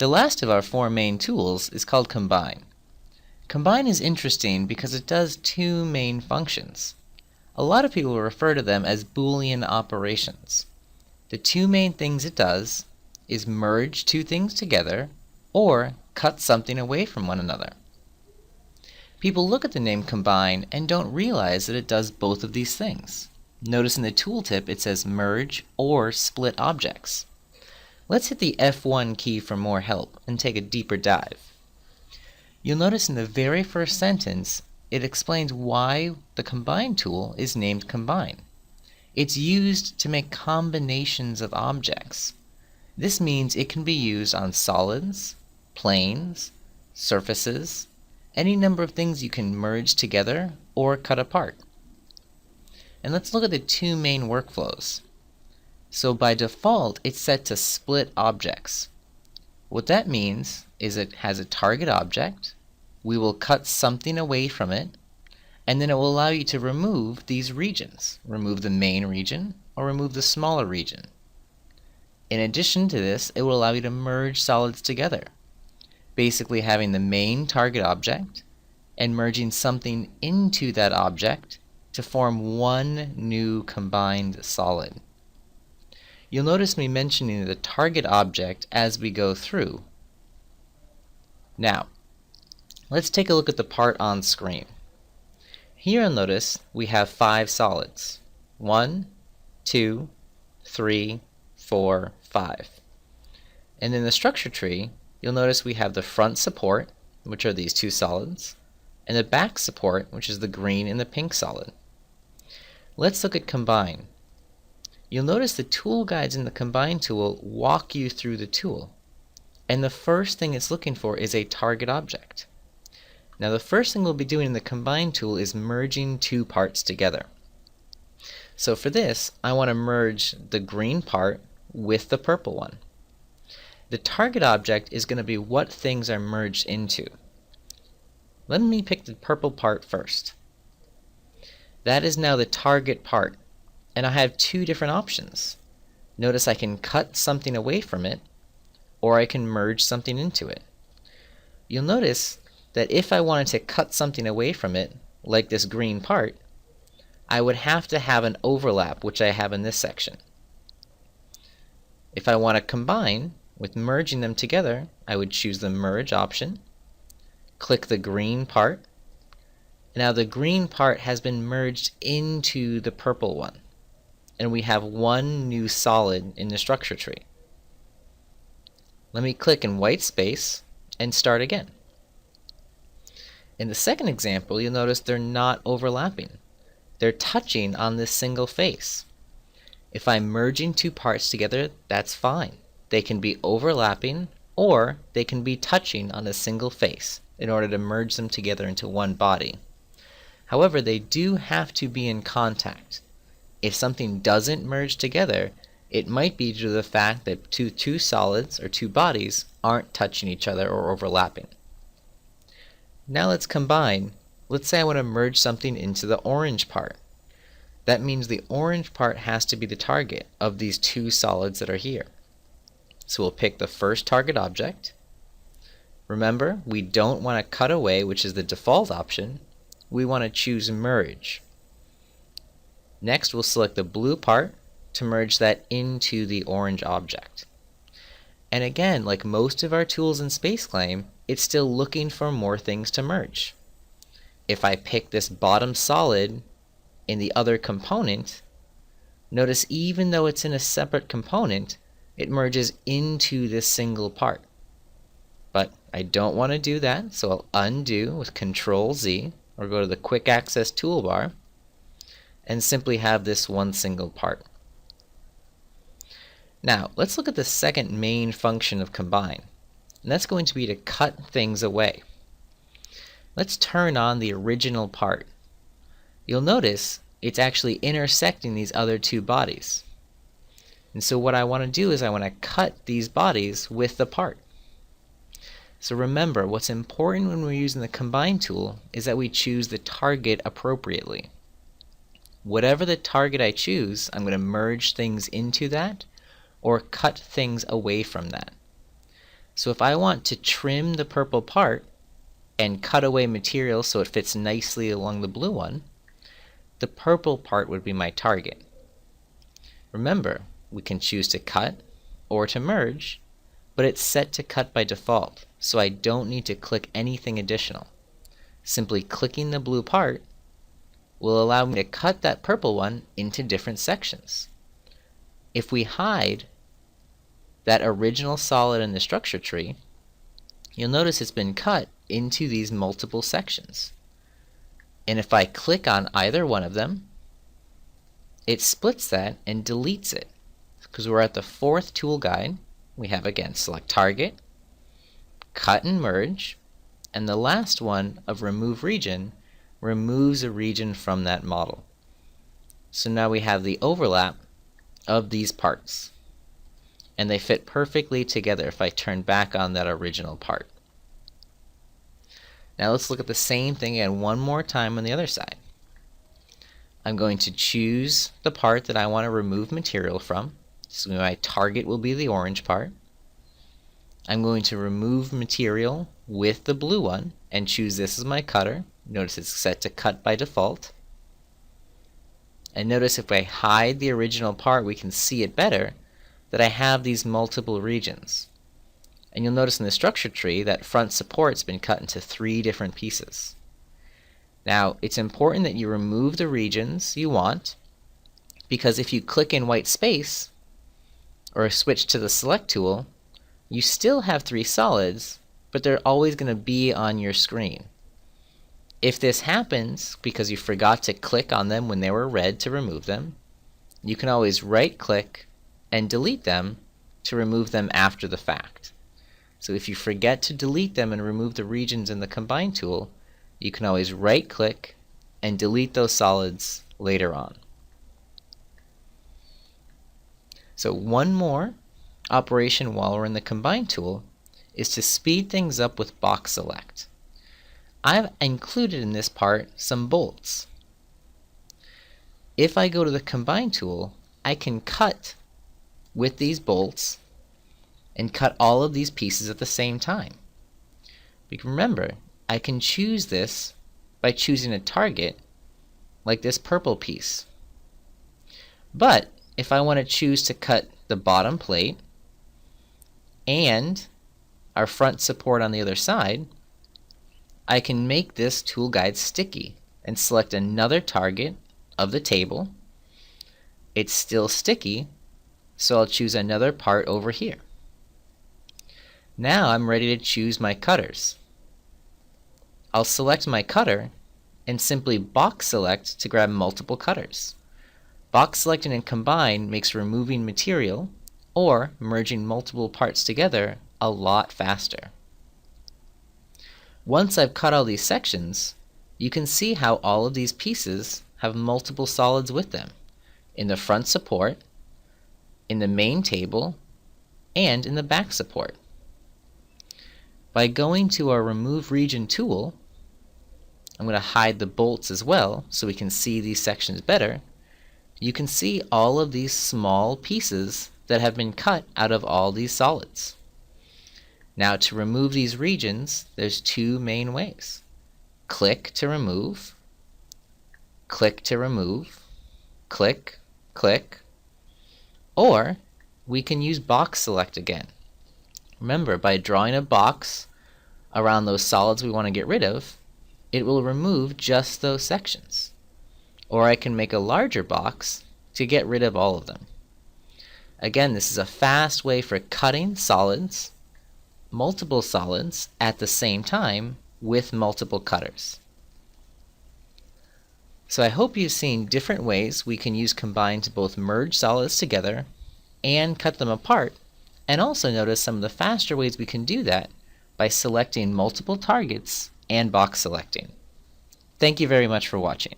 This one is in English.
The last of our four main tools is called combine. Combine is interesting because it does two main functions. A lot of people refer to them as Boolean operations. The two main things it does is merge two things together or cut something away from one another. People look at the name combine and don't realize that it does both of these things. Notice in the tooltip it says merge or split objects. Let's hit the F1 key for more help and take a deeper dive. You'll notice in the very first sentence it explains why the combine tool is named combine. It's used to make combinations of objects. This means it can be used on solids, planes, surfaces, any number of things you can merge together or cut apart. And let's look at the two main workflows. So by default, it's set to split objects. What that means is it has a target object, we will cut something away from it, and then it will allow you to remove these regions. Remove the main region or remove the smaller region. In addition to this, it will allow you to merge solids together, basically having the main target object and merging something into that object to form one new combined solid. You'll notice me mentioning the target object as we go through. Now, let's take a look at the part on screen. Here you'll notice we have 5 solids. 1, 2, 3, 4, 5. And in the structure tree, you'll notice we have the front support, which are these 2 solids, and the back support, which is the green and the pink solid. Let's look at combine. You'll notice the tool guides in the combine tool walk you through the tool. And the first thing it's looking for is a target object. Now the first thing we'll be doing in the combine tool is merging 2 parts together. So for this, I want to merge the green part with the purple one. The target object is going to be what things are merged into. Let me pick the purple part first. That is now the target part, and I have 2 different options. Notice I can cut something away from it, or I can merge something into it. You'll notice that if I wanted to cut something away from it, like this green part, I would have to have an overlap, which I have in this section. If I want to combine with merging them together, I would choose the merge option, click the green part. Now the green part has been merged into the purple one, and we have one new solid in the structure tree. Let me click in white space and start again. In the second example, you'll notice they're not overlapping. They're touching on this single face. If I'm merging 2 parts together, that's fine. They can be overlapping or they can be touching on a single face in order to merge them together into one body. However, they do have to be in contact. If something doesn't merge together, it might be due to the fact that two solids or 2 bodies aren't touching each other or overlapping. Now let's combine. Let's say I want to merge something into the orange part. That means the orange part has to be the target of these 2 solids that are here. So we'll pick the first target object. Remember, we don't want to cut away, which is the default option. We want to choose merge. Next, we'll select the blue part to merge that into the orange object. And again, like most of our tools in SpaceClaim, it's still looking for more things to merge. If I pick this bottom solid in the other component, notice even though it's in a separate component, it merges into this single part. But I don't want to do that, so I'll undo with Control-Z, or go to the Quick Access toolbar, and simply have this one single part. Now, let's look at the second main function of combine, and that's going to be to cut things away. Let's turn on the original part. You'll notice it's actually intersecting these other 2 bodies. And so what I want to do is I want to cut these bodies with the part. So remember, what's important when we're using the combine tool is that we choose the target appropriately. Whatever the target I choose, I'm going to merge things into that or cut things away from that. So if I want to trim the purple part and cut away material so it fits nicely along the blue one, the purple part would be my target. Remember, we can choose to cut or to merge, but it's set to cut by default, so I don't need to click anything additional. Simply clicking the blue part will allow me to cut that purple one into different sections. If we hide that original solid in the structure tree, you'll notice it's been cut into these multiple sections. And if I click on either one of them, it splits that and deletes it. Because we're at the fourth tool guide, we have again select target, cut and merge, and the last one of remove region removes a region from that model. So now we have the overlap of these parts, and they fit perfectly together if I turn back on that original part. Now let's look at the same thing again one more time on the other side. I'm going to choose the part that I want to remove material from. So my target will be the orange part. I'm going to remove material with the blue one and choose this as my cutter. Notice it's set to cut by default. And notice if I hide the original part, we can see it better, that I have these multiple regions. And you'll notice in the structure tree that front support's been cut into 3 different pieces. Now, it's important that you remove the regions you want, because if you click in white space or switch to the select tool, you still have 3 solids, but they're always going to be on your screen. If this happens because you forgot to click on them when they were red to remove them, you can always right-click and delete them to remove them after the fact. So if you forget to delete them and remove the regions in the Combine tool, you can always right-click and delete those solids later on. So one more operation while we're in the Combine tool is to speed things up with box select. I've included in this part some bolts. If I go to the Combine tool, I can cut with these bolts and cut all of these pieces at the same time. But remember, I can choose this by choosing a target like this purple piece. But if I want to choose to cut the bottom plate and our front support on the other side, I can make this tool guide sticky and select another target of the table. It's still sticky, so I'll choose another part over here. Now I'm ready to choose my cutters. I'll select my cutter and simply box select to grab multiple cutters. Box selecting and combine makes removing material or merging multiple parts together a lot faster. Once I've cut all these sections, you can see how all of these pieces have multiple solids with them in the front support, in the main table, and in the back support. By going to our Remove Region tool, I'm going to hide the bolts as well so we can see these sections better. You can see all of these small pieces that have been cut out of all these solids. Now to remove these regions, there's 2 main ways. Click to remove, click to remove, click, click, or we can use box select again. Remember, by drawing a box around those solids we want to get rid of, it will remove just those sections. Or I can make a larger box to get rid of all of them. Again, this is a fast way for cutting solids, multiple solids, at the same time with multiple cutters. So I hope you've seen different ways we can use Combine to both merge solids together and cut them apart, and also notice some of the faster ways we can do that by selecting multiple targets and box selecting. Thank you very much for watching.